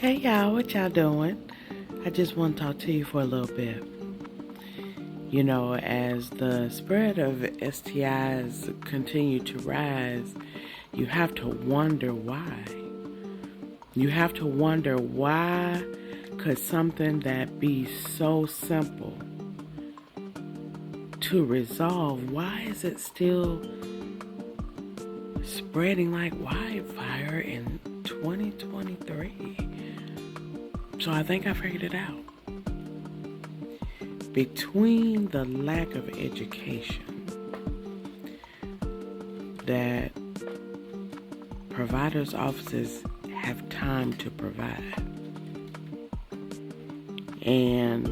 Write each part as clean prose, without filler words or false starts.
Hey y'all, what y'all doing? I just want to talk to you for a little bit. You know, as the spread of STIs continue to rise, you have to wonder why. You have to wonder why could something that be so simple to resolve, why is it still spreading like wildfire in 2023? So I think I figured it out. Between the lack of education that providers' offices have time to provide, and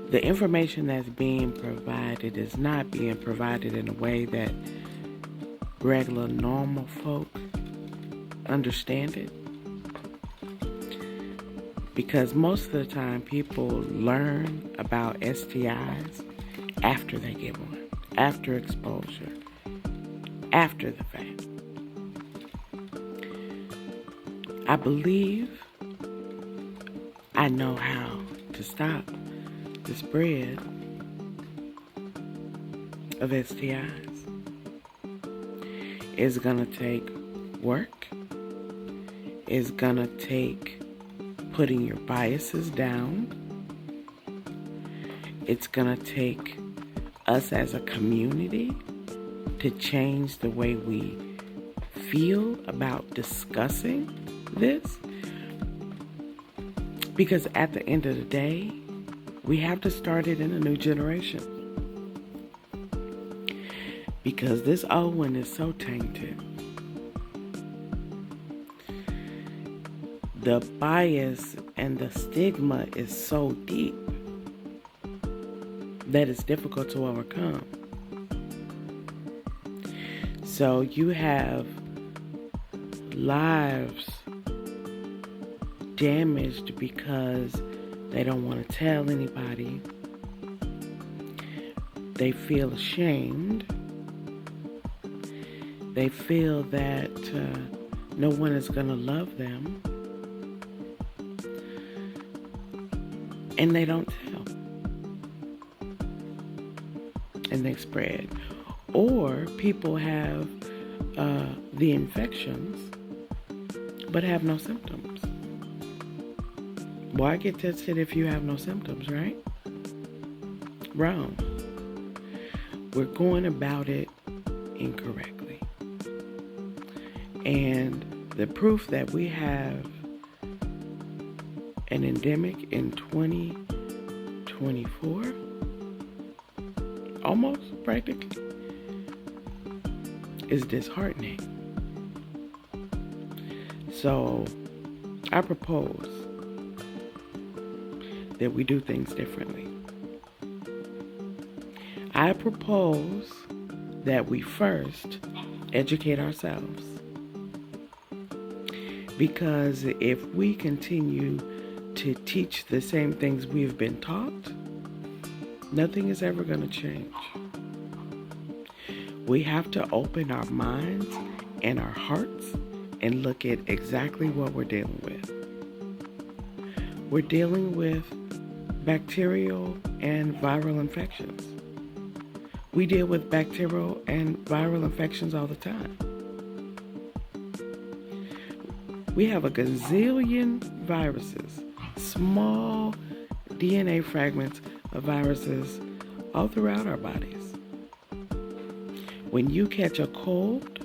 the information that's being provided is not being provided in a way that regular, normal folk understand it. Because most of the time, people learn about STIs after they get one, after exposure, after the fact. I believe I know how to stop the spread of STIs. It's gonna take work. It's gonna take putting your biases down. It's gonna take us as a community to change the way we feel about discussing this. Because at the end of the day, we have to start it in a new generation. Because this old one is so tainted. The bias and the stigma is so deep that it's difficult to overcome. So you have lives damaged because they don't want to tell anybody. They feel ashamed. They feel that no one is going to love them. And they don't tell. And they spread. Or people have the infections but have no symptoms. Why get tested if you have no symptoms, right? Wrong. We're going about it incorrectly. And the proof that we have an endemic in 2024, almost practically, is disheartening. So I propose that we do things differently. I propose that we first educate ourselves. Because if we continue to teach the same things we've been taught, nothing is ever going to change. We have to open our minds and our hearts and look at exactly what we're dealing with. We're dealing with bacterial and viral infections. We deal with bacterial and viral infections all the time. We have a gazillion viruses, small DNA fragments of viruses all throughout our bodies. When you catch a cold,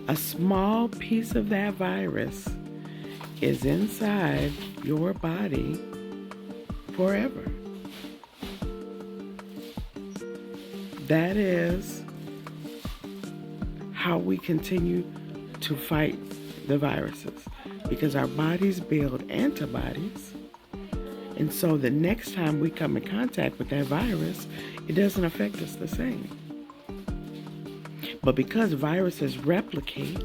a small piece of that virus is inside your body forever. That is how we continue to fight the viruses, because our bodies build antibodies, and so the next time we come in contact with that virus, it doesn't affect us the same. But because viruses replicate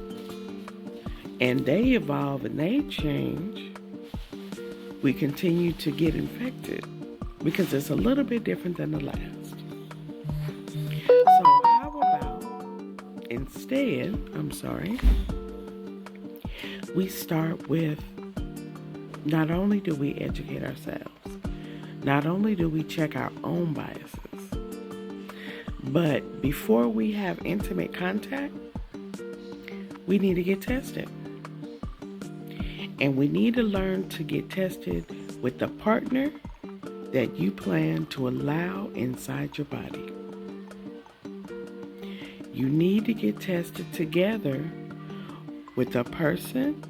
and they evolve and they change, we continue to get infected because it's a little bit different than the last. So how about instead, We start with, not only do we educate ourselves, not only do we check our own biases, but before we have intimate contact, we need to get tested. And we need to learn to get tested with the partner that you plan to allow inside your body. You need to get tested together with a person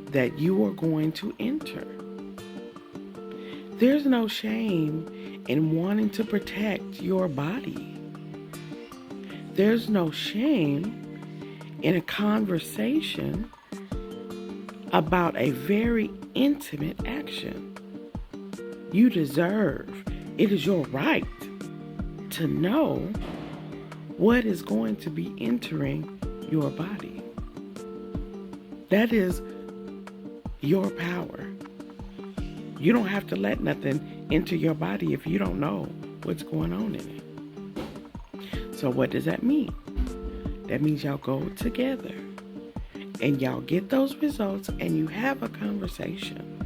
that you are going to enter. There's no shame in wanting to protect your body. There's no shame in a conversation about a very intimate action. You deserve, it is your right to know what is going to be entering your body. That is your power. You don't have to let nothing into your body if you don't know what's going on in it. So what does that mean? That means y'all go together and y'all get those results and you have a conversation.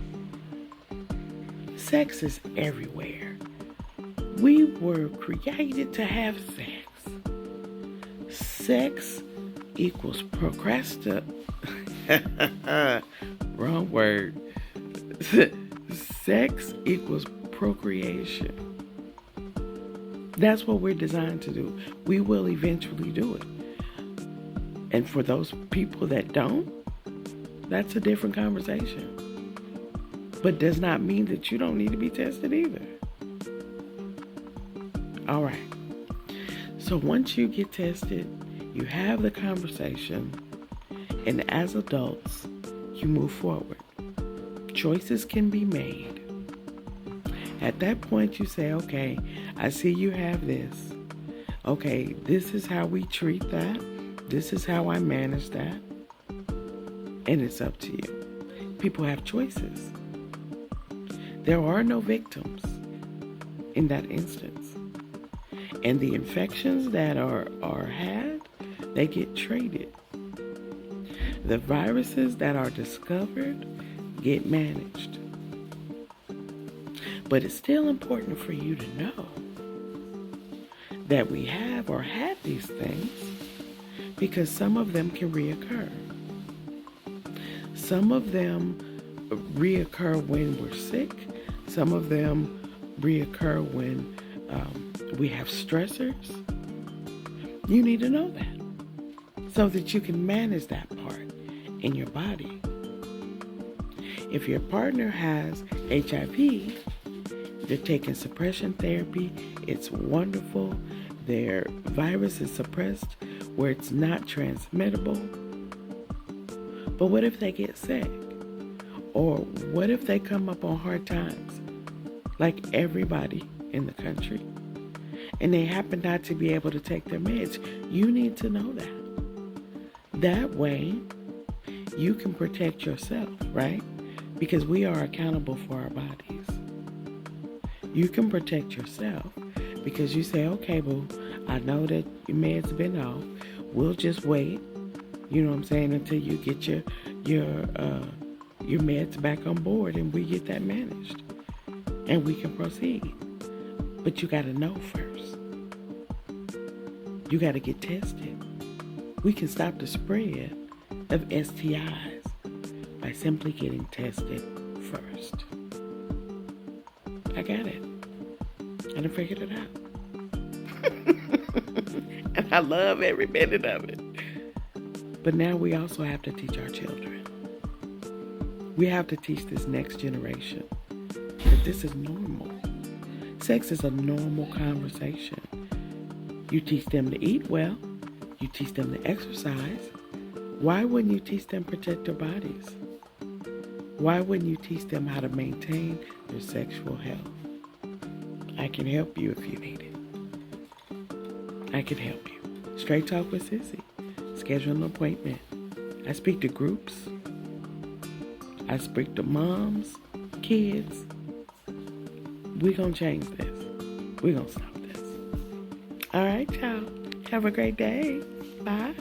Sex is everywhere. We were created to have sex. Sex equals wrong word. Sex equals procreation. That's what we're designed to do. We will eventually do it. And for those people that don't, that's a different conversation. But does not mean that you don't need to be tested either. All right. So once you get tested, you have the conversation, and as adults, you move forward. Choices can be made. At that point, you say, okay, I see you have this. Okay, this is how we treat that. This is how I manage that. And it's up to you. People have choices. There are no victims in that instance. And the infections that are had, they get traded. The viruses that are discovered get managed. But it's still important for you to know that we have or had these things because some of them can reoccur. Some of them reoccur when we're sick. Some of them reoccur when we have stressors. You need to know that so that you can manage that part in your body. If your partner has HIV, they're taking suppression therapy. It's wonderful. Their virus is suppressed where it's not transmittable. But what if they get sick? Or what if they come up on hard times, like everybody in the country, and they happen not to be able to take their meds? You need to know that. That way, you can protect yourself, right? Because we are accountable for our bodies. You can protect yourself because you say, okay, boo, I know that your meds been off. We'll just wait, you know what I'm saying, until you get your meds back on board and we get that managed. And we can proceed. But you got to know first. You got to get tested. We can stop the spread of STIs by simply getting tested first. I got it. And I figured it out. And I love every minute of it. But now we also have to teach our children. We have to teach this next generation that this is normal. Sex is a normal conversation. You teach them to eat well. You teach them to exercise. Why wouldn't you teach them to protect their bodies? Why wouldn't you teach them how to maintain their sexual health? I can help you if you need it. I can help you. Straight Talk with Sissy. Schedule an appointment. I speak to groups. I speak to moms, kids. We're going to change this. We're going to stop this. All right, y'all. Have a great day. Bye.